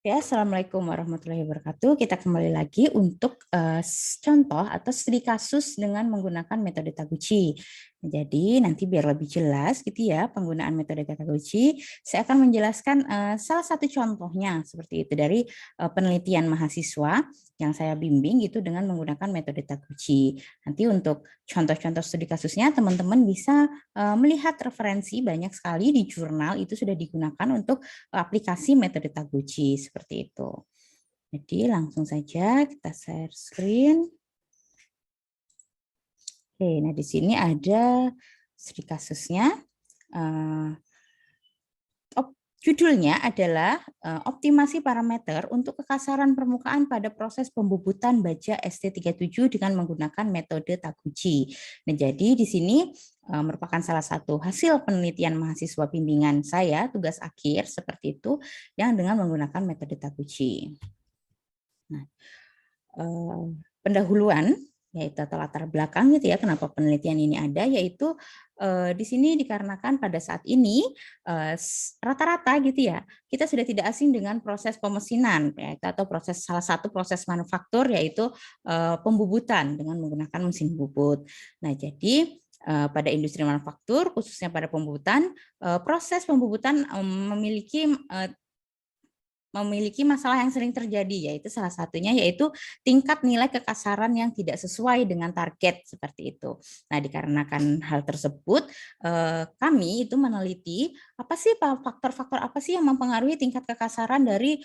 Ya, Assalamualaikum warahmatullahi wabarakatuh. Kita kembali lagi untuk contoh atau studi kasus dengan menggunakan metode Taguchi. Jadi nanti biar lebih jelas gitu ya penggunaan metode Taguchi, saya akan menjelaskan salah satu contohnya seperti itu dari penelitian mahasiswa yang saya bimbing gitu dengan menggunakan metode Taguchi. Nanti untuk contoh-contoh studi kasusnya teman-teman bisa melihat referensi banyak sekali di jurnal itu sudah digunakan untuk aplikasi metode Taguchi seperti itu. Jadi langsung saja kita share screen. Oke, nah di sini ada studi kasusnya. Judulnya adalah optimasi parameter untuk kekasaran permukaan pada proses pembubutan baja ST37 dengan menggunakan metode Taguchi. Nah, jadi di sini merupakan salah satu hasil penelitian mahasiswa bimbingan saya, tugas akhir seperti itu, yang dengan menggunakan metode Taguchi. Nah, pendahuluan yaitu atau latar belakang gitu ya kenapa penelitian ini ada, yaitu di sini dikarenakan pada saat ini rata-rata gitu ya kita sudah tidak asing dengan proses pemesinan ya, atau proses salah satu proses manufaktur yaitu pembubutan dengan menggunakan mesin bubut. Nah, jadi pada industri manufaktur khususnya pada pembubutan, proses pembubutan memiliki masalah yang sering terjadi, yaitu salah satunya yaitu tingkat nilai kekasaran yang tidak sesuai dengan target seperti itu. Nah, dikarenakan hal tersebut, kami itu meneliti apa sih faktor-faktor apa sih yang mempengaruhi tingkat kekasaran dari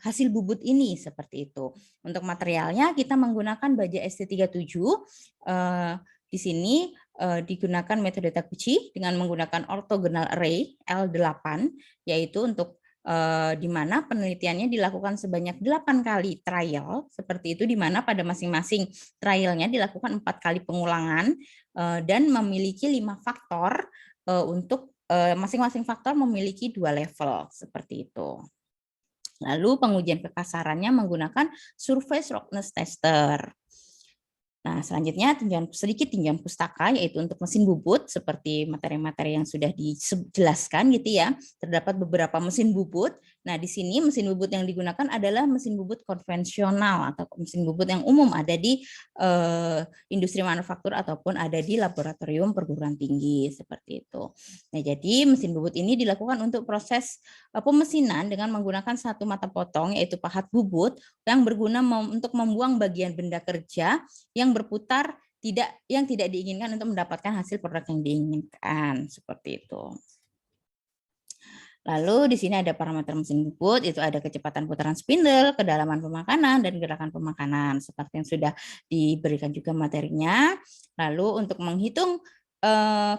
hasil bubut ini seperti itu. Untuk materialnya kita menggunakan baja ST37. Di sini digunakan metode Taguchi dengan menggunakan orthogonal array L8, yaitu untuk di mana penelitiannya dilakukan sebanyak 8 kali trial, seperti itu, di mana pada masing-masing trialnya dilakukan 4 kali pengulangan dan memiliki 5 faktor untuk masing-masing faktor memiliki 2 level, seperti itu. Lalu pengujian kekasarannya menggunakan surface roughness tester. Nah, selanjutnya sedikit tinjauan pustaka, yaitu untuk mesin bubut seperti materi-materi yang sudah dijelaskan gitu ya. Terdapat beberapa mesin bubut. Nah, di sini mesin bubut yang digunakan adalah mesin bubut konvensional atau mesin bubut yang umum ada di industri manufaktur ataupun ada di laboratorium perguruan tinggi seperti itu. Nah, jadi mesin bubut ini dilakukan untuk proses pemesinan dengan menggunakan satu mata potong yaitu pahat bubut yang berguna untuk membuang bagian benda kerja yang berputar yang tidak diinginkan untuk mendapatkan hasil produk yang diinginkan seperti itu. Lalu di sini ada parameter mesin bubut, itu ada kecepatan putaran spindle, kedalaman pemakanan, dan gerakan pemakanan seperti yang sudah diberikan juga materinya. Lalu untuk menghitung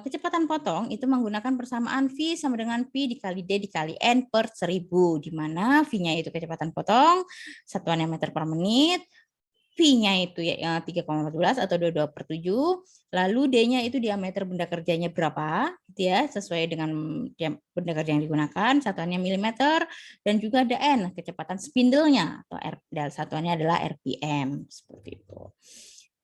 kecepatan potong itu menggunakan persamaan V sama dengan P dikali D dikali N per 1000, di mana V-nya itu kecepatan potong, satuannya meter per menit, V-nya itu ya 3,14 atau 22/7, lalu D-nya itu diameter benda kerjanya berapa, gitu ya, sesuai dengan benda kerja yang digunakan, satuannya milimeter, dan juga ada N, kecepatan spindle-nya, atau satuannya adalah RPM, seperti itu.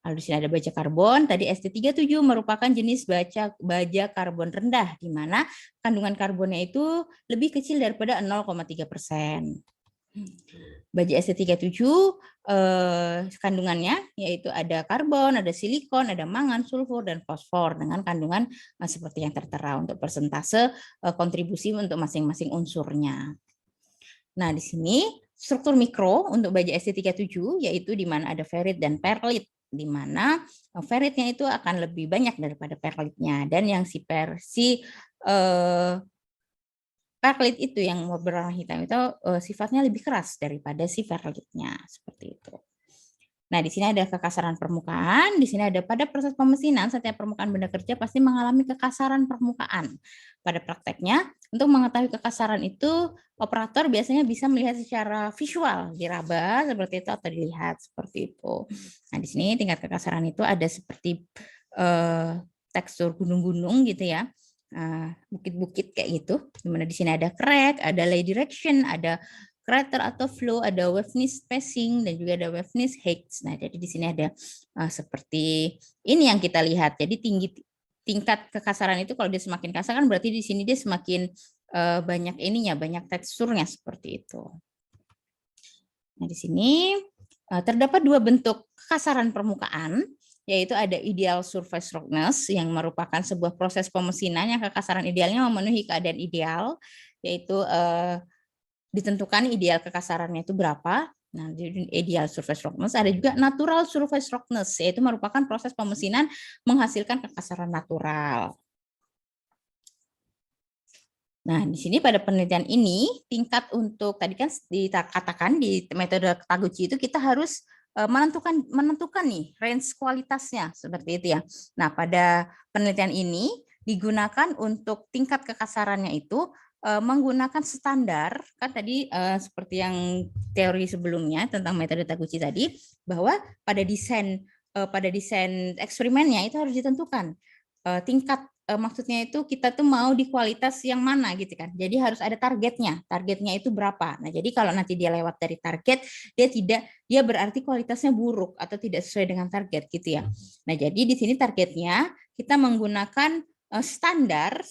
Lalu di sini ada baja karbon, tadi ST37 merupakan jenis baja karbon rendah, di mana kandungan karbonnya itu lebih kecil daripada 0,3%. Baja ST37 kandungannya yaitu ada karbon, ada silikon, ada mangan, sulfur, dan fosfor dengan kandungan seperti yang tertera untuk persentase kontribusi untuk masing-masing unsurnya. Nah, di sini struktur mikro untuk baja ST37 yaitu di mana ada ferrit dan perlit, di mana ferritnya itu akan lebih banyak daripada perlitnya, dan yang perlit itu yang berwarna hitam itu sifatnya lebih keras daripada si perlitnya, seperti itu. Nah, di sini ada kekasaran permukaan, di sini ada pada proses pemesinan setiap permukaan benda kerja pasti mengalami kekasaran permukaan. Pada prakteknya, untuk mengetahui kekasaran itu, operator biasanya bisa melihat secara visual, diraba seperti itu atau dilihat seperti itu. Nah, di sini tingkat kekasaran itu ada seperti tekstur gunung-gunung gitu ya. Bukit-bukit kayak gitu, dimana di sini ada crack, ada lay direction, ada crater atau flow, ada waveness spacing, dan juga ada waveness heights. Nah, jadi di sini ada seperti ini yang kita lihat. Jadi tingkat kekasaran itu kalau dia semakin kasar kan berarti di sini dia semakin banyak ininya, banyak teksturnya seperti itu. Nah, di sini terdapat dua bentuk kekasaran permukaan, yaitu ada ideal surface roughness yang merupakan sebuah proses pemesinan yang kekasaran idealnya memenuhi keadaan ideal, yaitu ditentukan ideal kekasarannya itu berapa. Nah, di ideal surface roughness ada juga natural surface roughness, yaitu merupakan proses pemesinan menghasilkan kekasaran natural. Nah, di sini pada penelitian ini tingkat untuk tadi kan dikatakan di metode Taguchi itu kita harus menentukan nih range kualitasnya seperti itu ya. Nah, pada penelitian ini digunakan untuk tingkat kekasarannya itu menggunakan standar kan tadi seperti yang teori sebelumnya tentang metode Taguchi tadi bahwa pada desain eksperimennya itu harus ditentukan tingkat maksudnya itu kita tuh mau di kualitas yang mana gitu kan. Jadi harus ada targetnya. Targetnya itu berapa. Nah, jadi kalau nanti dia lewat dari target, dia berarti kualitasnya buruk atau tidak sesuai dengan target gitu ya. Nah, jadi di sini targetnya kita menggunakan standar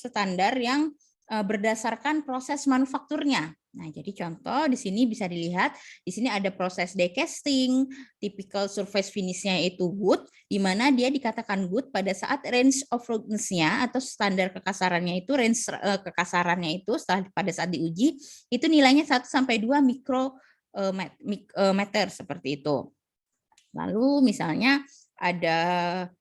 yang berdasarkan proses manufakturnya. Nah, jadi contoh di sini bisa dilihat, di sini ada proses die casting, typical surface finish-nya itu wood, di mana dia dikatakan good pada saat range of roughness-nya atau standar kekasarannya itu range kekasarannya itu pada saat diuji itu nilainya 1 sampai 2 mikrometer seperti itu. Lalu misalnya ada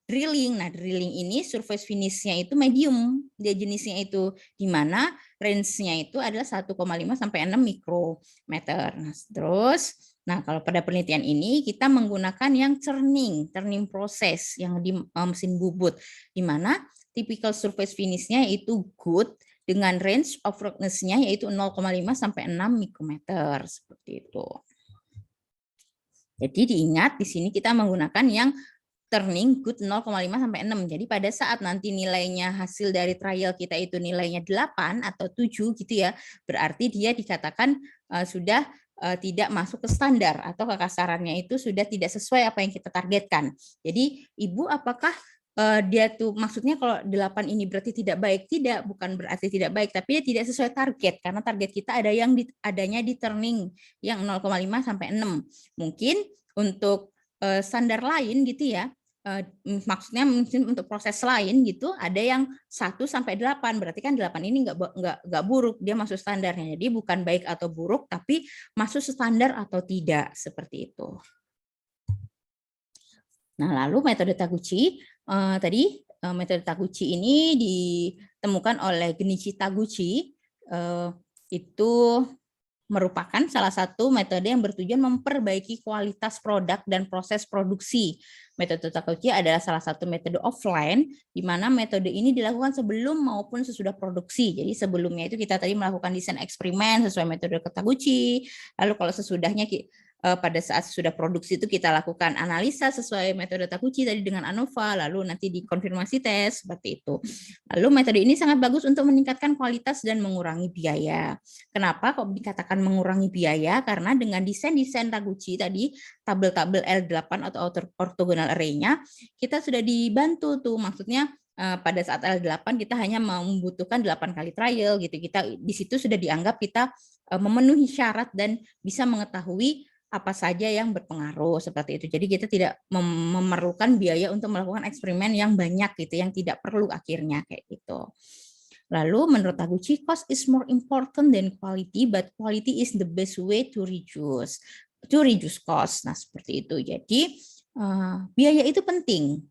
drilling. Nah, drilling ini surface finish-nya itu medium. Dia jenisnya itu di mana range-nya itu adalah 1,5 sampai 6 mikrometer. Nah, terus kalau pada penelitian ini kita menggunakan yang turning proses yang di mesin bubut di mana typical surface finish-nya itu good dengan range of roughness-nya yaitu 0,5 sampai 6 mikrometer seperti itu. Jadi diingat di sini kita menggunakan yang turning good 0,5 sampai 6. Jadi pada saat nanti nilainya hasil dari trial kita itu nilainya 8 atau 7 gitu ya, berarti dia dikatakan sudah tidak masuk ke standar atau kekasarannya itu sudah tidak sesuai apa yang kita targetkan. Jadi Ibu apakah dia tuh maksudnya kalau 8 ini berarti tidak baik? Tidak, bukan berarti tidak baik, tapi dia tidak sesuai target karena target kita ada yang adanya di turning yang 0,5 sampai 6. Mungkin untuk standar lain gitu ya, maksudnya mungkin untuk proses lain gitu ada yang 1 sampai 8, berarti kan 8 ini enggak buruk, dia masuk standarnya. Jadi bukan baik atau buruk tapi masuk standar atau tidak seperti itu. Nah, lalu metode Taguchi metode Taguchi ini ditemukan oleh Genichi Taguchi, itu merupakan salah satu metode yang bertujuan memperbaiki kualitas produk dan proses produksi. Metode Taguchi adalah salah satu metode offline, di mana metode ini dilakukan sebelum maupun sesudah produksi. Jadi sebelumnya itu kita tadi melakukan desain eksperimen sesuai metode Taguchi, lalu kalau sesudahnya pada saat sudah produksi itu kita lakukan analisa sesuai metode Taguchi tadi dengan ANOVA, lalu nanti dikonfirmasi tes seperti itu. Lalu metode ini sangat bagus untuk meningkatkan kualitas dan mengurangi biaya. Kenapa kok dikatakan mengurangi biaya? Karena dengan desain-desain Taguchi tadi, tabel-tabel L8 atau orthogonal array-nya, kita sudah dibantu tuh, maksudnya pada saat L8 kita hanya membutuhkan 8 kali trial gitu. Kita di situ sudah dianggap kita memenuhi syarat dan bisa mengetahui apa saja yang berpengaruh seperti itu. Jadi kita tidak memerlukan biaya untuk melakukan eksperimen yang banyak gitu, yang tidak perlu akhirnya kayak gitu. Lalu menurut Taguchi, cost is more important than quality, but quality is the best way to reduce cost. Nah, seperti itu. Jadi biaya itu penting,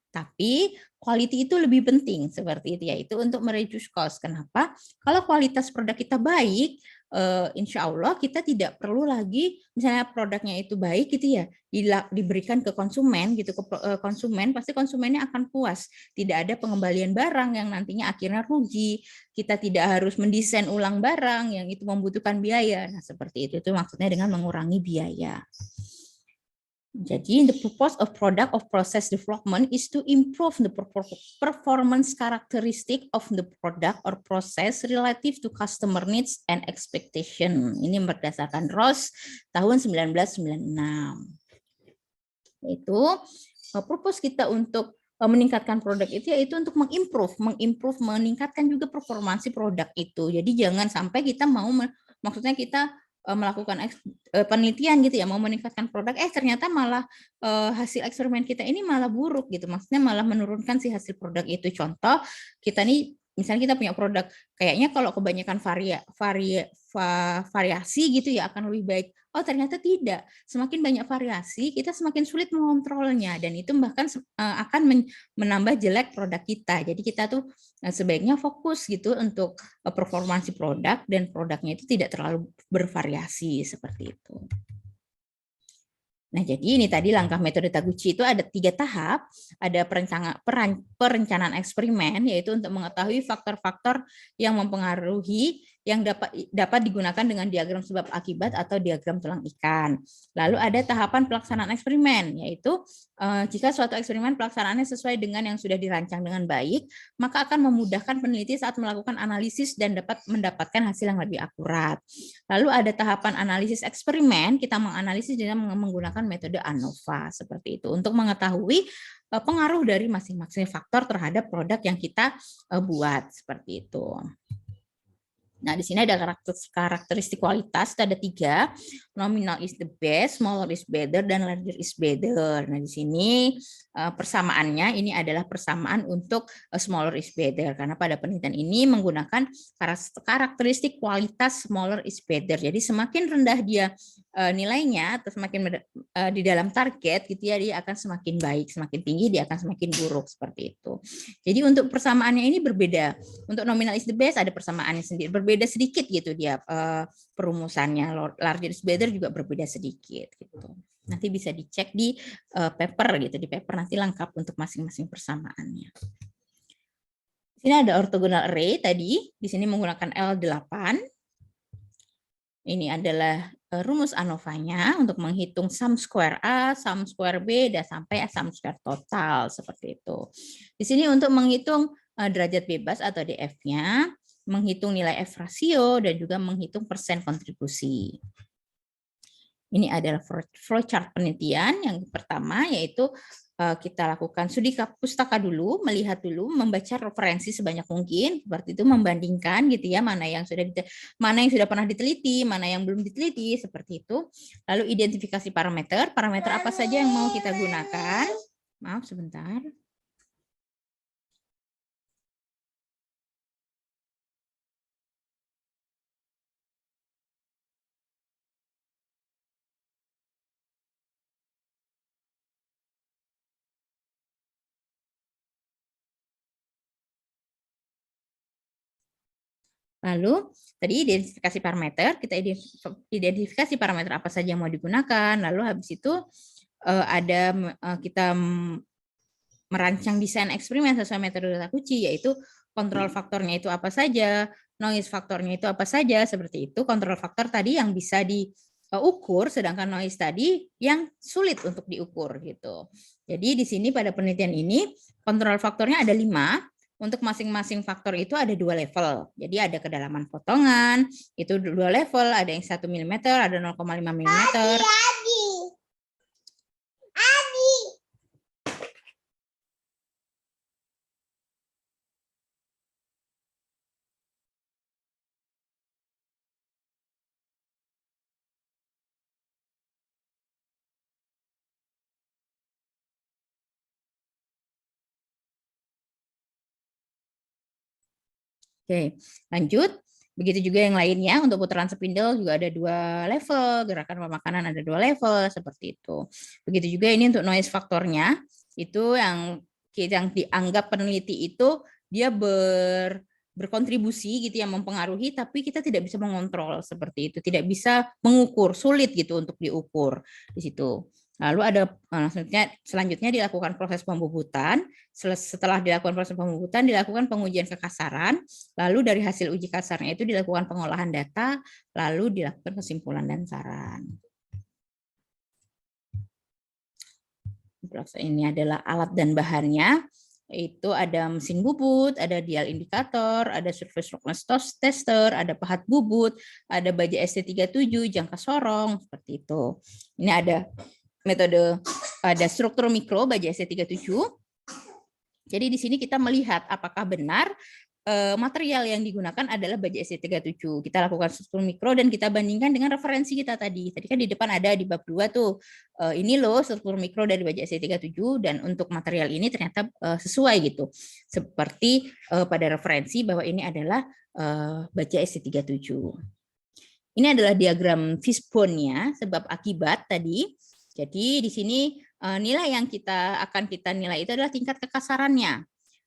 tapi quality itu lebih penting seperti itu, yaitu untuk mereduce cost. Kenapa? Kalau kualitas produk kita baik, insya Allah kita tidak perlu lagi misalnya produknya itu baik gitu ya diberikan ke konsumen gitu, ke konsumen pasti konsumennya akan puas, tidak ada pengembalian barang yang nantinya akhirnya rugi, kita tidak harus mendesain ulang barang yang itu membutuhkan biaya. Nah, seperti itu maksudnya dengan mengurangi biaya. Jadi, the purpose of product of process development is to improve the performance characteristic of the product or process relative to customer needs and expectation. Ini berdasarkan Ross tahun 1996. Itu purpose kita untuk meningkatkan produk itu yaitu untuk mengimprove, meningkatkan juga performansi produk itu. Jadi jangan sampai kita maksudnya kita melakukan penelitian gitu ya, mau meningkatkan produk, ternyata malah hasil eksperimen kita ini malah buruk gitu, maksudnya malah menurunkan si hasil produk itu. Contoh, kita nih misalnya kita punya produk, kayaknya kalau kebanyakan variasi gitu ya akan lebih baik. Oh ternyata tidak, semakin banyak variasi kita semakin sulit mengontrolnya, dan itu bahkan akan menambah jelek produk kita. Jadi kita tuh sebaiknya fokus gitu untuk performansi produk, dan produknya itu tidak terlalu bervariasi seperti itu. Nah, jadi ini tadi langkah metode Taguchi itu ada 3 tahap. Ada perencanaan eksperimen, yaitu untuk mengetahui faktor-faktor yang mempengaruhi yang dapat digunakan dengan diagram sebab akibat atau diagram tulang ikan. Lalu ada tahapan pelaksanaan eksperimen, yaitu jika suatu eksperimen pelaksanaannya sesuai dengan yang sudah dirancang dengan baik, maka akan memudahkan peneliti saat melakukan analisis dan dapat mendapatkan hasil yang lebih akurat. Lalu ada tahapan analisis eksperimen, kita menganalisis dengan menggunakan metode ANOVA seperti itu untuk mengetahui pengaruh dari masing-masing faktor terhadap produk yang kita buat seperti itu. Nah, di sini ada karakteristik kualitas, ada 3, nominal is the best, smaller is better, dan larger is better. Nah, di sini persamaannya ini adalah persamaan untuk smaller is better, karena pada penelitian ini menggunakan karakteristik kualitas smaller is better. Jadi semakin rendah dia nilainya atau semakin di dalam target gitu ya, dia akan semakin baik, semakin tinggi dia akan semakin buruk seperti itu. Jadi untuk persamaannya ini berbeda. Untuk nominal is the best ada persamaannya sendiri, berbeda sedikit gitu dia perumusannya. Larger is better juga berbeda sedikit gitu. Nanti bisa dicek di paper gitu, di paper nanti lengkap untuk masing-masing persamaannya. Di sini ada orthogonal array tadi, di sini menggunakan L8. Ini adalah rumus ANOVA-nya untuk menghitung sum square A, sum square B, dan sampai sum square total seperti itu. Di sini untuk menghitung derajat bebas atau DF-nya, menghitung nilai F rasio, dan juga menghitung persen kontribusi. Ini adalah flowchart penelitian yang pertama, yaitu kita lakukan studi pustaka dulu, melihat dulu, membaca referensi sebanyak mungkin, seperti itu, membandingkan gitu ya, mana yang sudah pernah diteliti, mana yang belum diteliti, seperti itu. Lalu identifikasi parameter apa saja yang mau kita gunakan. Maaf sebentar. Lalu tadi identifikasi parameter, kita identifikasi parameter apa saja yang mau digunakan. Lalu habis itu kita merancang desain eksperimen sesuai metode Taguchi, yaitu kontrol faktornya itu apa saja, noise faktornya itu apa saja, seperti itu. Kontrol faktor tadi yang bisa diukur, sedangkan noise tadi yang sulit untuk diukur gitu. Jadi di sini pada penelitian ini kontrol faktornya ada 5. Untuk masing-masing faktor itu ada 2 level. Jadi ada kedalaman potongan, itu 2 level, ada yang 1 mm, ada 0,5 mm. Oke, lanjut. Begitu juga yang lainnya, untuk putaran spindle juga ada 2 level, gerakan pemakanan ada 2 level, seperti itu. Begitu juga ini untuk noise faktornya, itu yang dianggap peneliti itu dia berkontribusi gitu, yang mempengaruhi, tapi kita tidak bisa mengontrol seperti itu, tidak bisa mengukur, sulit gitu untuk diukur di situ. Lalu ada selanjutnya dilakukan proses pembubutan. Setelah dilakukan proses pembubutan, dilakukan pengujian kekasaran. Lalu dari hasil uji kasarnya itu dilakukan pengolahan data, lalu dilakukan kesimpulan dan saran. Ini adalah alat dan bahannya. Itu ada mesin bubut, ada dial indikator, ada surface roughness tester, ada pahat bubut, ada baja ST37, jangka sorong, seperti itu. Ini ada metode, ada struktur mikro baja ST37. Jadi di sini kita melihat apakah benar material yang digunakan adalah baja ST37. Kita lakukan struktur mikro dan kita bandingkan dengan referensi kita tadi. Tadi kan di depan ada di bab 2 tuh. Ini loh struktur mikro dari baja ST37 dan untuk material ini ternyata sesuai gitu. Seperti pada referensi bahwa ini adalah baja ST37. Ini adalah diagram fishbone-nya sebab akibat tadi. Jadi di sini nilai yang akan kita nilai itu adalah tingkat kekasarannya.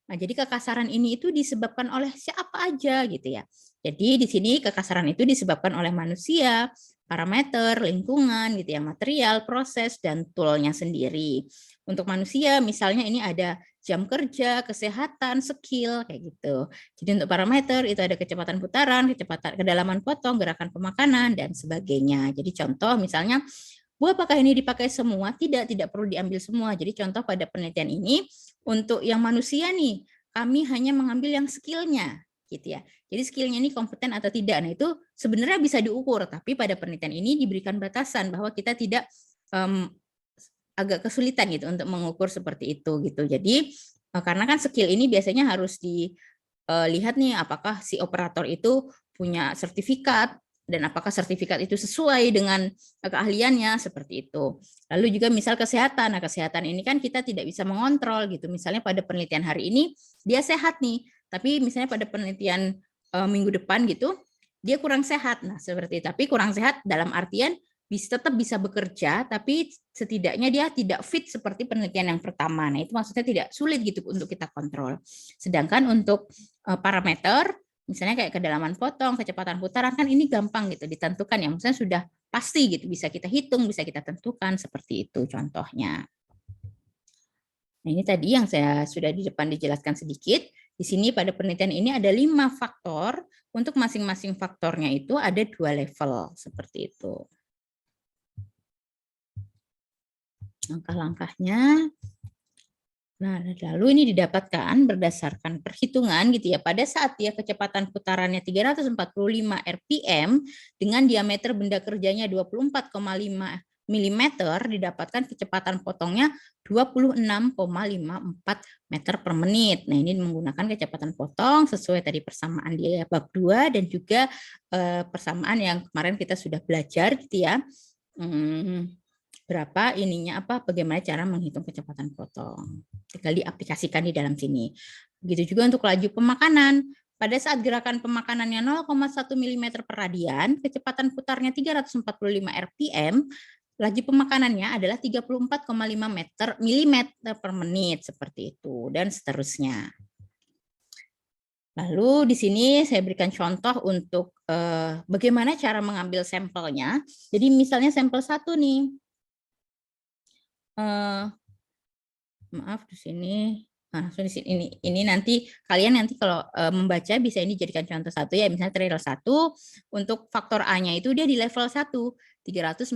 Nah, jadi kekasaran ini itu disebabkan oleh siapa aja gitu ya. Jadi di sini kekasaran itu disebabkan oleh manusia, parameter, lingkungan gitu ya, material, proses dan tool-nya sendiri. Untuk manusia misalnya ini ada jam kerja, kesehatan, skill kayak gitu. Jadi untuk parameter itu ada kecepatan putaran, kecepatan kedalaman potong, gerakan pemakanan dan sebagainya. Jadi contoh misalnya Bu, apakah ini dipakai semua? Tidak perlu diambil semua. Jadi contoh pada penelitian ini, untuk yang manusia nih, kami hanya mengambil yang skillnya, gitu ya. Jadi skillnya ini kompeten atau tidak. Nah itu sebenarnya bisa diukur, tapi pada penelitian ini diberikan batasan bahwa kita tidak agak kesulitan gitu untuk mengukur seperti itu gitu. Jadi karena kan skill ini biasanya harus dilihat nih apakah si operator itu punya sertifikat dan apakah sertifikat itu sesuai dengan keahliannya seperti itu. Lalu juga misal kesehatan. Nah, kesehatan ini kan kita tidak bisa mengontrol gitu. Misalnya pada penelitian hari ini dia sehat nih, tapi misalnya pada penelitian minggu depan gitu dia kurang sehat. Nah, seperti itu. Tapi kurang sehat dalam artian tetap bisa bekerja, tapi setidaknya dia tidak fit seperti penelitian yang pertama. Nah, itu maksudnya tidak sulit gitu untuk kita kontrol. Sedangkan untuk parameter misalnya kayak kedalaman potong, kecepatan putaran kan ini gampang gitu ditentukan ya, maksudnya sudah pasti gitu, bisa kita hitung, bisa kita tentukan seperti itu contohnya. Nah, ini tadi yang saya sudah di depan dijelaskan sedikit. Di sini pada penelitian ini ada 5 faktor, untuk masing-masing faktornya itu ada 2 level seperti itu. Langkah-langkahnya. Nah, lalu ini didapatkan berdasarkan perhitungan gitu ya. Pada saat dia kecepatan putarannya 345 rpm dengan diameter benda kerjanya 24,5 mm didapatkan kecepatan potongnya 26,54 meter per menit. Nah, ini menggunakan kecepatan potong sesuai tadi persamaan di bab 2 dan juga persamaan yang kemarin kita sudah belajar gitu ya. Berapa ininya bagaimana cara menghitung kecepatan potong. Tinggal diaplikasikan di dalam sini. Begitu juga untuk laju pemakanan. Pada saat gerakan pemakanannya 0,1 mm per radian, kecepatan putarnya 345 rpm, laju pemakanannya adalah 34,5 mm per menit seperti itu dan seterusnya. Lalu di sini saya berikan contoh untuk bagaimana cara mengambil sampelnya. Jadi misalnya sampel 1 nih. Maaf di sini. Nah, di sini ini nanti kalian kalau membaca bisa ini jadikan contoh 1 ya, misalnya trial 1 untuk faktor A-nya itu dia di level 1 345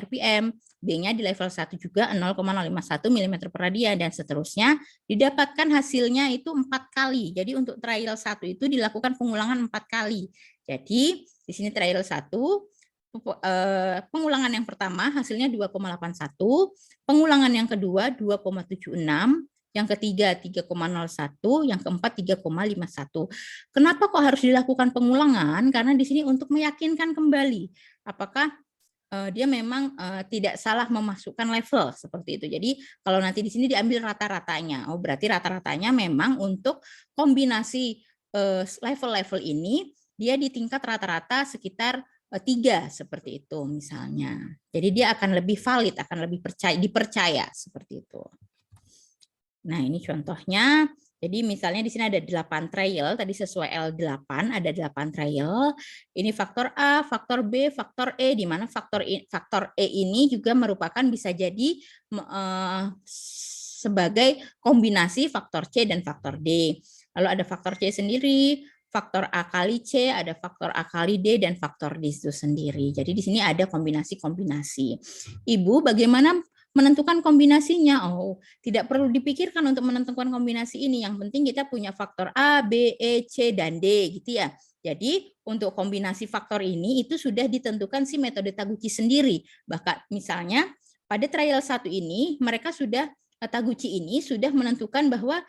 rpm, B-nya di level 1 juga 0,051 mm per radian dan seterusnya, didapatkan hasilnya itu 4 kali. Jadi untuk trial 1 itu dilakukan pengulangan 4 kali. Jadi di sini trial 1 pengulangan yang pertama hasilnya 2,81, pengulangan yang kedua 2,76, yang ketiga 3,01, yang keempat 3,51. Kenapa kok harus dilakukan pengulangan? Karena di sini untuk meyakinkan kembali apakah dia memang tidak salah memasukkan level seperti itu. Jadi kalau nanti di sini diambil rata-ratanya, oh berarti rata-ratanya memang untuk kombinasi level-level ini dia di tingkat rata-rata sekitar 3 seperti itu misalnya. Jadi dia akan lebih valid, akan lebih dipercaya seperti itu. Nah, ini contohnya. Jadi misalnya di sini ada 8 trial, tadi sesuai L8 ada 8 trial. Ini faktor A, faktor B, faktor E, di mana faktor E ini juga merupakan bisa jadi sebagai kombinasi faktor C dan faktor D. Lalu ada faktor C sendiri, faktor A kali C, ada faktor A kali D, dan faktor D itu sendiri. Jadi di sini ada kombinasi-kombinasi. Ibu, bagaimana menentukan kombinasinya? Oh, tidak perlu dipikirkan untuk menentukan kombinasi ini. Yang penting kita punya faktor A, B, E, C, dan D, gitu ya. Jadi untuk kombinasi faktor ini itu sudah ditentukan si metode Taguchi sendiri. Bahkan misalnya pada trial 1 ini mereka sudah Taguchi ini sudah menentukan bahwa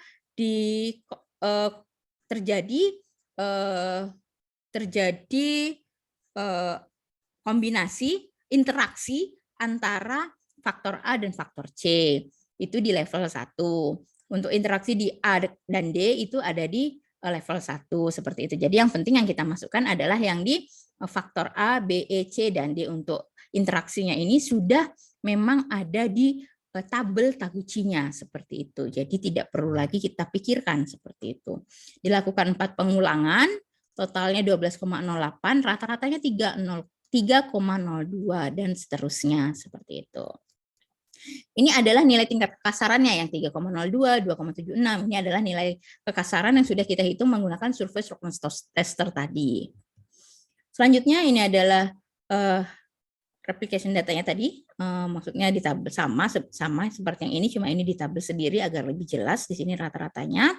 terjadi terjadi kombinasi interaksi antara faktor A dan faktor C. Itu di level 1. Untuk interaksi di A dan D itu ada di level 1 seperti itu. Jadi yang penting yang kita masukkan adalah yang di faktor A, B, E, C, dan D. Untuk interaksinya ini sudah memang ada di tabel Taguchi-nya seperti itu. Jadi tidak perlu lagi kita pikirkan seperti itu. Dilakukan 4 pengulangan, totalnya 12,08, rata-ratanya 3,02 dan seterusnya seperti itu. Ini adalah nilai tingkat kekasarannya yang 3,02, 2,76. Ini adalah nilai kekasaran yang sudah kita hitung menggunakan surface roughness tester tadi. Selanjutnya ini adalah replication datanya tadi, maksudnya di tabel sama seperti yang ini, cuma ini di tabel sendiri agar lebih jelas. Di sini rata-ratanya.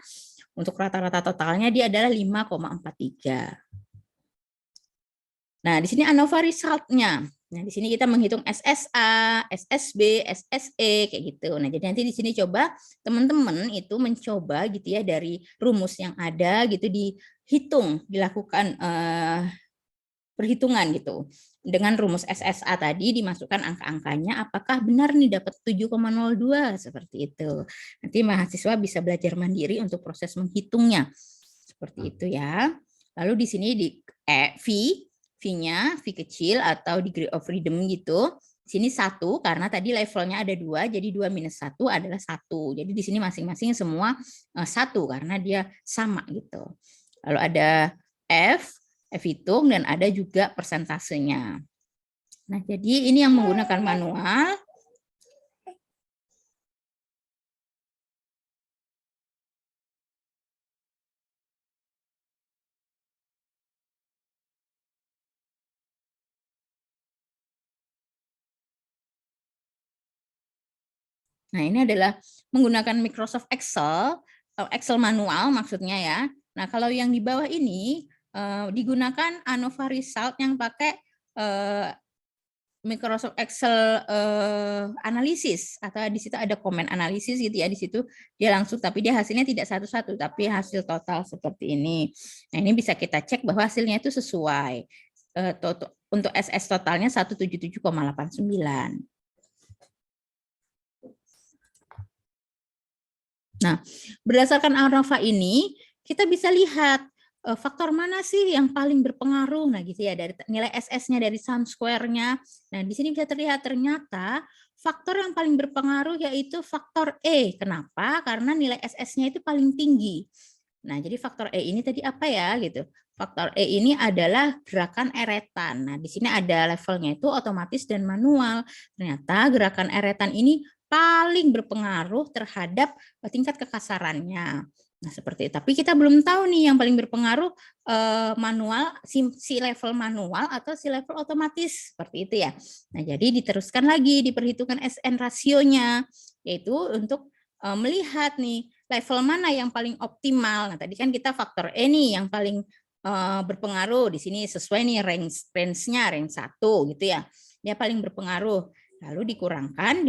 Untuk rata-rata totalnya dia adalah 5,43. Nah, di sini ANOVA result-nya. Nah, di sini kita menghitung SSA, SSB, SSE kayak gitu. Nah, jadi nanti di sini coba teman-teman itu mencoba gitu ya dari rumus yang ada gitu dihitung, dilakukan perhitungan gitu. Dengan rumus SSA tadi dimasukkan angka-angkanya, apakah benar nih dapat 7,02 seperti itu. Nanti mahasiswa bisa belajar mandiri untuk proses menghitungnya. Seperti itu ya. Lalu di sini di V-nya, V kecil atau degree of freedom gitu. Di sini 1 karena tadi levelnya ada 2, jadi 2 minus 1 adalah 1. Jadi di sini masing-masing semua 1 karena dia sama gitu. Lalu ada F hitung, dan ada juga persentasenya. Nah, jadi ini yang menggunakan manual. Nah, ini adalah menggunakan Microsoft Excel, Excel manual maksudnya ya. Nah, kalau yang di bawah ini digunakan ANOVA result yang pakai Microsoft Excel analisis, atau di situ ada komen analisis gitu ya. Di situ dia langsung, tapi dia hasilnya tidak satu-satu, tapi hasil total seperti ini. Nah, ini bisa kita cek bahwa hasilnya itu sesuai. Untuk SS totalnya 177,89. Nah, berdasarkan ANOVA ini, kita bisa lihat faktor mana sih yang paling berpengaruh. Nah, gitu ya, dari nilai SS-nya, dari sum square-nya. Nah, di sini bisa terlihat ternyata faktor yang paling berpengaruh yaitu faktor E. Kenapa? Karena nilai SS-nya itu paling tinggi. Nah, jadi faktor E ini tadi apa ya gitu. Faktor E ini adalah gerakan eretan. Nah, di sini ada levelnya itu otomatis dan manual. Ternyata gerakan eretan ini paling berpengaruh terhadap tingkat kekasarannya. Nah, seperti itu. Tapi kita belum tahu nih yang paling berpengaruh manual, si level manual atau si level otomatis, seperti itu ya. Nah, jadi diteruskan lagi diperhitungkan SN rasionya, yaitu untuk melihat nih level mana yang paling optimal. Nah, tadi kan kita faktor E nih yang paling berpengaruh. Di sini sesuai nih range-nya range 1 gitu ya. Dia paling berpengaruh. Lalu dikurangkan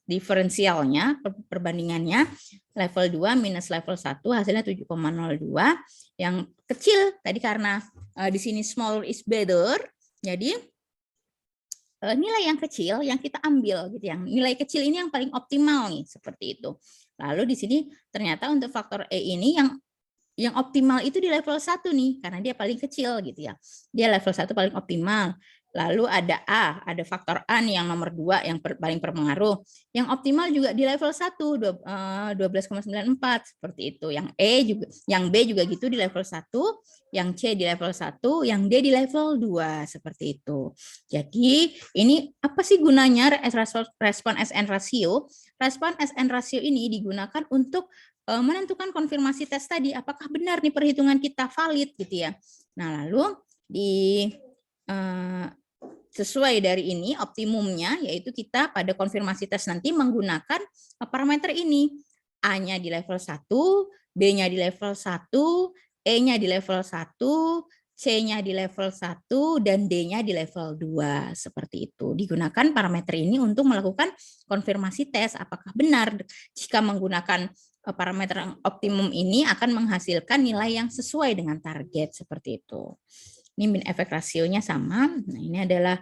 diferensialnya, perbandingannya level 2 minus level 1 hasilnya 7,02. Yang kecil tadi karena di sini small is better. Jadi nilai yang kecil yang kita ambil gitu, yang nilai kecil ini yang paling optimal nih seperti itu. Lalu di sini ternyata untuk faktor E ini yang optimal itu di level 1 nih karena dia paling kecil gitu ya. Dia level 1 paling optimal. Lalu ada A, ada faktor A nih yang nomor 2 yang paling berpengaruh. Yang optimal juga di level 1 12,94 seperti itu. Yang E juga, yang B juga gitu di level 1, yang C di level 1, yang D di level 2 seperti itu. Jadi ini apa sih gunanya respon SN ratio? Respon SN ratio ini digunakan untuk menentukan konfirmasi tes tadi, apakah benar nih perhitungan kita valid gitu ya. Nah, lalu sesuai dari ini optimumnya, yaitu kita pada konfirmasi tes nanti menggunakan parameter ini. A-nya di level 1, B-nya di level 1, E-nya di level 1, C-nya di level 1, dan D-nya di level 2. Seperti itu. Digunakan parameter ini untuk melakukan konfirmasi tes. Apakah benar jika menggunakan parameter yang optimum ini akan menghasilkan nilai yang sesuai dengan target seperti itu. Ini min efek rasionya sama. Nah, ini adalah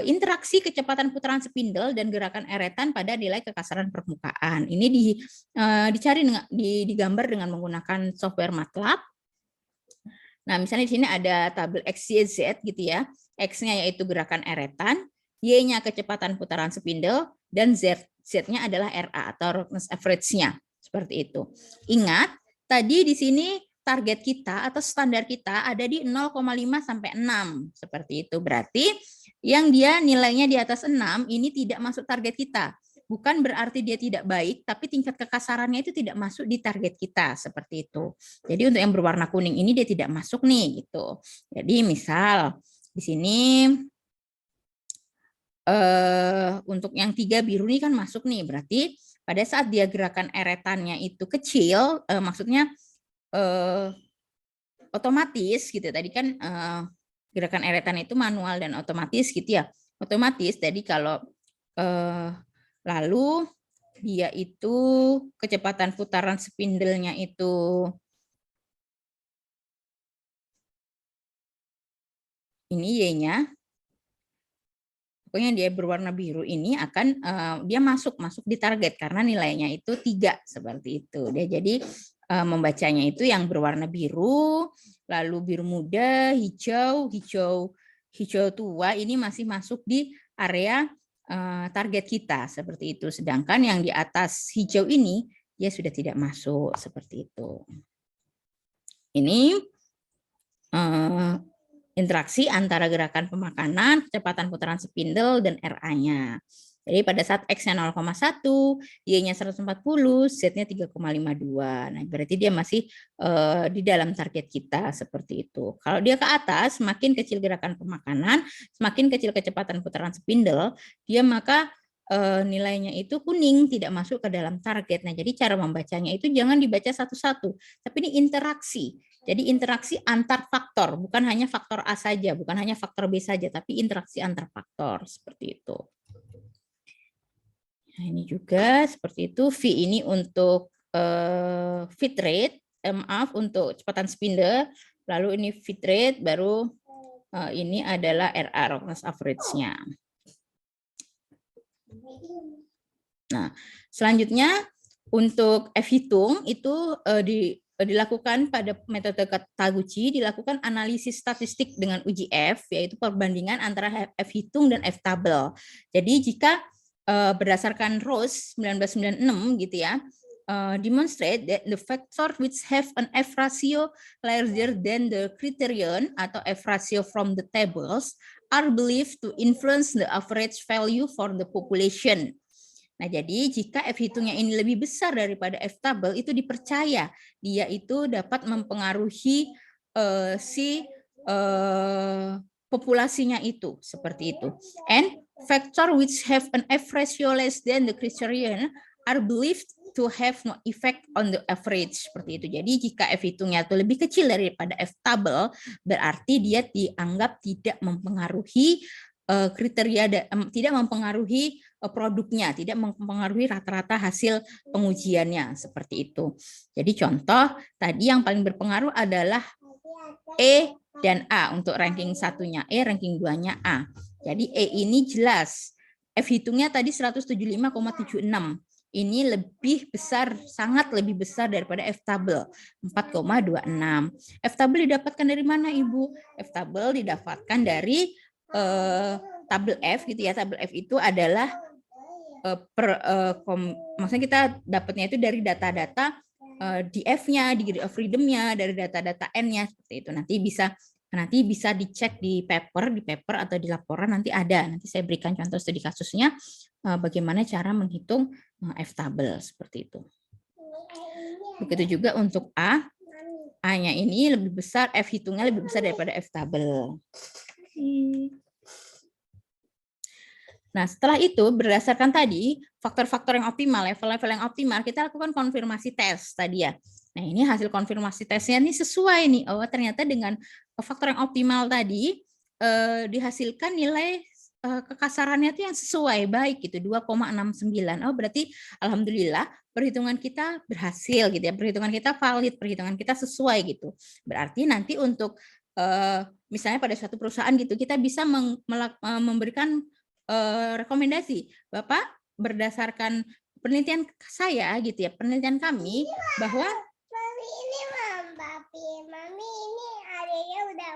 interaksi kecepatan putaran spindle dan gerakan eretan pada nilai kekasaran permukaan. Ini dicari digambar dengan menggunakan software MATLAB. Nah, misalnya di sini ada tabel X, Y, Z gitu ya. X-nya yaitu gerakan eretan, Y-nya kecepatan putaran spindle, dan Z-nya adalah RA atau roughness average-nya. Seperti itu. Ingat, tadi di sini target kita atau standar kita ada di 0,5 sampai 6. Seperti itu. Berarti yang dia nilainya di atas 6 ini tidak masuk target kita. Bukan berarti dia tidak baik, tapi tingkat kekasarannya itu tidak masuk di target kita. Seperti itu. Jadi untuk yang berwarna kuning ini dia tidak masuk nih. Gitu. Jadi misal di sini untuk yang 3 biru ini kan masuk nih, berarti pada saat dia gerakan eretannya itu kecil, maksudnya otomatis gitu. Tadi kan gerakan eretan itu manual dan otomatis gitu ya. Otomatis, jadi kalau lalu dia itu kecepatan putaran spindle-nya itu ini Y-nya. Pokoknya dia berwarna biru ini akan dia masuk di target karena nilainya itu 3 seperti itu. Dia jadi membacanya itu yang berwarna biru, lalu biru muda, hijau tua ini masih masuk di area target kita seperti itu. Sedangkan yang di atas hijau ini dia sudah tidak masuk seperti itu. Ini interaksi antara gerakan pemakanan, kecepatan putaran spindle, dan RA-nya. Jadi pada saat X-nya 0,1, Y-nya 140, Z-nya 3,52. Nah, berarti dia masih di dalam target kita seperti itu. Kalau dia ke atas, semakin kecil gerakan pemakanan, semakin kecil kecepatan putaran spindle, dia maka nilainya itu kuning, tidak masuk ke dalam target. Nah, jadi cara membacanya itu jangan dibaca satu-satu, tapi ini interaksi. Jadi interaksi antar faktor, bukan hanya faktor A saja, bukan hanya faktor B saja, tapi interaksi antar faktor seperti itu. Nah, ini juga seperti itu. V ini untuk feed rate, maaf untuk kecepatan spindle, lalu ini feed rate, baru ini adalah RA roughness average-nya. Nah, selanjutnya untuk F hitung itu dilakukan pada metode Taguchi, dilakukan analisis statistik dengan uji F, yaitu perbandingan antara F hitung dan F tabel. Jadi jika berdasarkan Rose 1996 gitu ya, demonstrate that the factor which have an F ratio larger than the criterion atau F ratio from the tables are believed to influence the average value for the population. Nah, jadi jika F hitungnya ini lebih besar daripada F tabel, itu dipercaya dia itu dapat mempengaruhi populasinya itu, seperti itu. And factor which have an F ratio less than the criterion are believed to have no effect on the average, seperti itu. Jadi jika F hitungnya itu lebih kecil daripada F tabel, berarti dia dianggap tidak mempengaruhi kriteria, tidak mempengaruhi produknya, tidak mempengaruhi rata-rata hasil pengujiannya, seperti itu. Jadi contoh tadi yang paling berpengaruh adalah E dan A untuk ranking satunya E, ranking 2-nya A. Jadi E ini jelas. F hitungnya tadi 175,76. Ini lebih besar, sangat lebih besar daripada F tabel, 4,26. F tabel didapatkan dari mana, Ibu? F tabel didapatkan dari tabel F gitu ya. Tabel F itu adalah maksudnya kita dapatnya itu dari data-data di F-nya, degree of freedom-nya, dari data-data N-nya seperti itu. Nanti bisa dicek di paper atau di laporan nanti ada. Nanti saya berikan contoh studi kasusnya bagaimana cara menghitung F tabel seperti itu. Begitu juga untuk A. A-nya ini lebih besar, F hitungnya lebih besar daripada F tabel. Nah, setelah itu berdasarkan tadi faktor-faktor yang optimal, level-level yang optimal, kita lakukan konfirmasi tes tadi ya. Nah, ini hasil konfirmasi tesnya ini sesuai nih. Oh, ternyata dengan faktor yang optimal tadi dihasilkan nilai kekasarannya itu yang sesuai baik gitu 2,69. Oh berarti alhamdulillah perhitungan kita berhasil gitu ya, perhitungan kita valid, perhitungan kita sesuai gitu. Berarti nanti untuk misalnya pada suatu perusahaan gitu kita bisa memberikan rekomendasi, Bapak berdasarkan penelitian saya gitu ya, penelitian kami bahwa Mami ini Mami ini adanya udah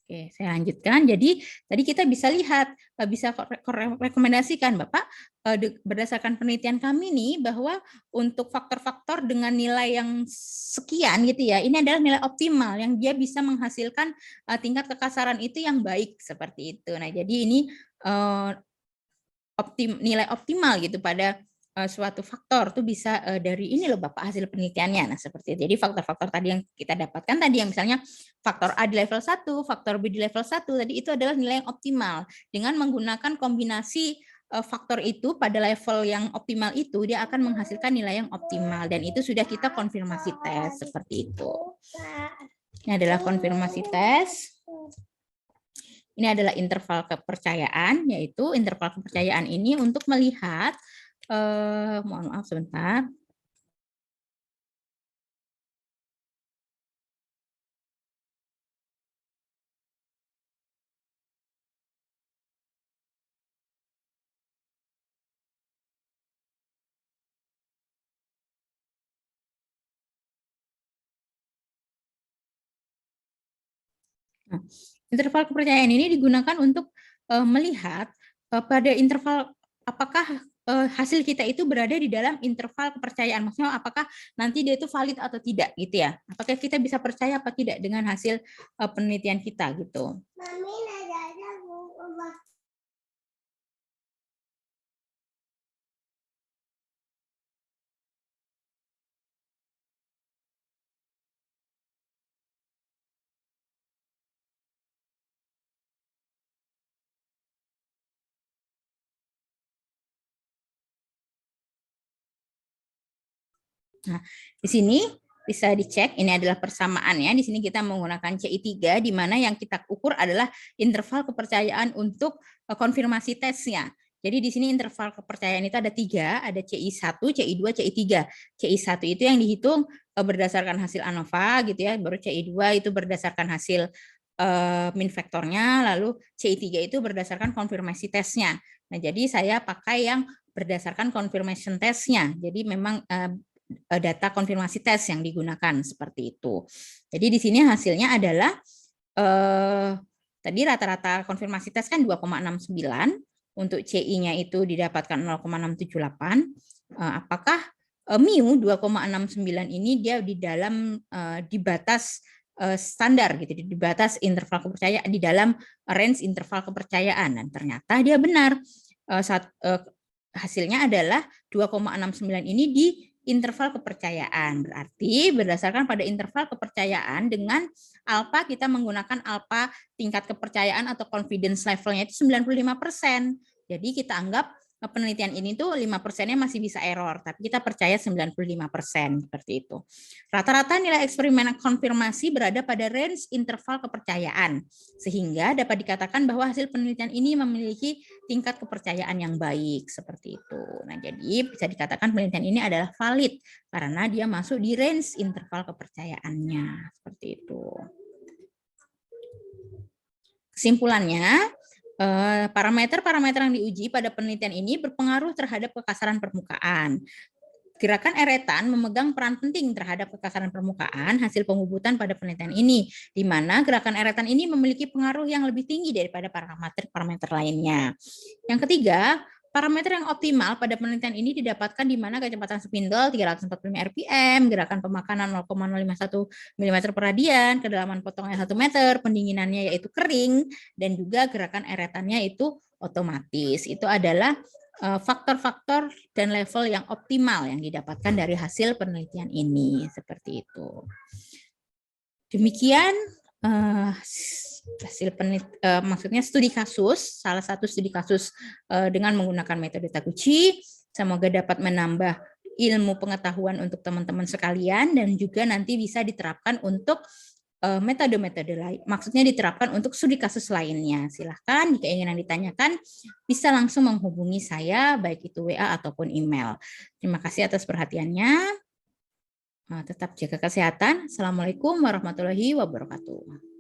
Oke, saya lanjutkan. Jadi tadi kita bisa lihat, bisa rekomendasikan Bapak berdasarkan penelitian kami nih bahwa untuk faktor-faktor dengan nilai yang sekian gitu ya, ini adalah nilai optimal yang dia bisa menghasilkan tingkat kekasaran itu yang baik seperti itu. Nah, jadi ini nilai optimal gitu pada suatu faktor tuh bisa dari ini loh Bapak hasil penelitiannya. Nah, seperti itu. Jadi faktor-faktor tadi yang kita dapatkan tadi yang misalnya faktor A di level 1, faktor B di level 1 tadi itu adalah nilai yang optimal. Dengan menggunakan kombinasi faktor itu pada level yang optimal itu dia akan menghasilkan nilai yang optimal dan itu sudah kita konfirmasi tes seperti itu. Ini adalah konfirmasi tes. Ini adalah interval kepercayaan, yaitu interval kepercayaan ini untuk melihat, mohon maaf sebentar. Nah, interval kepercayaan ini digunakan untuk melihat pada interval apakah hasil kita itu berada di dalam interval kepercayaan. Maksudnya apakah nanti dia itu valid atau tidak gitu ya. Apakah kita bisa percaya apa tidak dengan hasil penelitian kita gitu. Nah, di sini bisa dicek, ini adalah persamaan ya. Di sini kita menggunakan CI3, di mana yang kita ukur adalah interval kepercayaan untuk konfirmasi tesnya. Jadi di sini interval kepercayaan itu ada 3, ada CI1, CI2, CI3. CI1 itu yang dihitung berdasarkan hasil ANOVA gitu ya, baru CI2 itu berdasarkan hasil min vektornya, lalu CI3 itu berdasarkan konfirmasi tesnya. Nah, jadi saya pakai yang berdasarkan confirmation testnya. Jadi memang data konfirmasi tes yang digunakan seperti itu. Jadi di sini hasilnya adalah tadi rata-rata konfirmasi tes kan 2,69, untuk CI-nya itu didapatkan 0,678. Apakah mu 2,69 ini dia di dalam di batas standar gitu, di batas interval kepercayaan, di dalam range interval kepercayaan, dan ternyata dia benar. Hasilnya adalah 2,69 ini di interval kepercayaan. Berarti berdasarkan pada interval kepercayaan dengan alfa kita menggunakan alfa tingkat kepercayaan atau confidence levelnya itu 95%. Jadi kita anggap penelitian ini tuh 5%-nya masih bisa error, tapi kita percaya 95% seperti itu. Rata-rata nilai eksperimen konfirmasi berada pada range interval kepercayaan, sehingga dapat dikatakan bahwa hasil penelitian ini memiliki tingkat kepercayaan yang baik seperti itu. Nah, jadi bisa dikatakan penelitian ini adalah valid karena dia masuk di range interval kepercayaannya seperti itu. Kesimpulannya, parameter-parameter yang diuji pada penelitian ini berpengaruh terhadap kekasaran permukaan. Gerakan eretan memegang peran penting terhadap kekasaran permukaan hasil pengubutan pada penelitian ini, di mana gerakan eretan ini memiliki pengaruh yang lebih tinggi daripada parameter-parameter lainnya. Yang ketiga, parameter yang optimal pada penelitian ini didapatkan di mana kecepatan spindle 345 rpm, gerakan pemakanan 0,051 mm per radian, kedalaman potongnya 1 meter, pendinginannya yaitu kering, dan juga gerakan eretannya itu otomatis. Itu adalah faktor-faktor dan level yang optimal yang didapatkan dari hasil penelitian ini. Seperti itu. Demikian hasil maksudnya studi kasus, salah satu studi kasus dengan menggunakan metode Taguchi. Semoga dapat menambah ilmu pengetahuan untuk teman-teman sekalian dan juga nanti bisa diterapkan untuk metode-metode lain, maksudnya diterapkan untuk studi kasus lainnya. Silahkan jika ingin ditanyakan, bisa langsung menghubungi saya, baik itu WA ataupun email. Terima kasih atas perhatiannya. Tetap jaga kesehatan. Assalamualaikum warahmatullahi wabarakatuh.